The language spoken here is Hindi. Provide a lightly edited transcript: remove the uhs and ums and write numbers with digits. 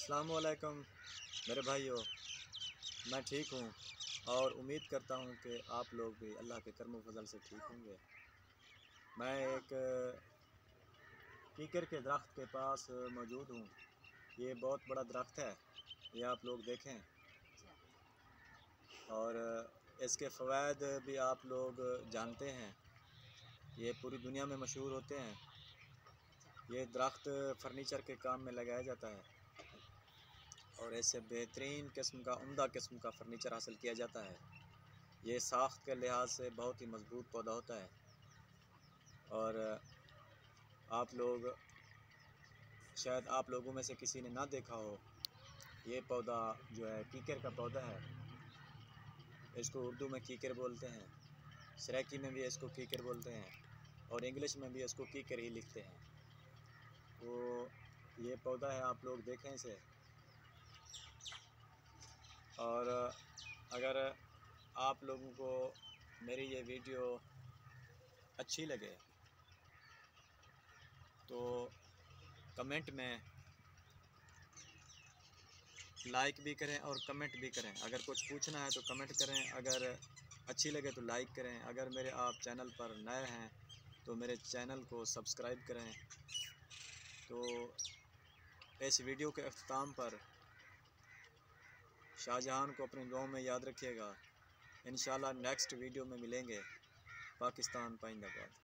अस्सलामुअलैकुम मेरे भाइयों, मैं ठीक हूँ और उम्मीद करता हूँ कि आप लोग भी अल्लाह के करम फजल से ठीक होंगे। मैं एक कीकर के दरख्त के पास मौजूद हूँ। ये बहुत बड़ा दरख्त है, ये आप लोग देखें, और इसके फ़वाद भी आप लोग जानते हैं। ये पूरी दुनिया में मशहूर होते हैं। ये दरख्त फर्नीचर के काम में लगाया जाता है और इससे बेहतरीन किस्म का, उम्दा किस्म का फ़र्नीचर हासिल किया जाता है। ये साख्त के लिहाज से बहुत ही मज़बूत पौधा होता है और आप लोग, शायद आप लोगों में से किसी ने ना देखा हो, ये पौधा जो है कीकर का पौधा है। इसको उर्दू में कीकर बोलते हैं, सराइकी में भी इसको कीकर बोलते हैं और इंग्लिश में भी इसको कीकर ही लिखते हैं। तो ये पौधा है, आप लोग देखें इसे। और अगर आप लोगों को मेरी ये वीडियो अच्छी लगे तो कमेंट में लाइक भी करें और कमेंट भी करें। अगर कुछ पूछना है तो कमेंट करें, अगर अच्छी लगे तो लाइक करें। अगर मेरे आप चैनल पर नए हैं तो मेरे चैनल को सब्सक्राइब करें। तो इस वीडियो के अख्ताम पर शाहजहां को अपनी दुआओं में याद रखिएगा। इंशाल्लाह नेक्स्ट वीडियो में मिलेंगे। पाकिस्तान पाइंदाबाद।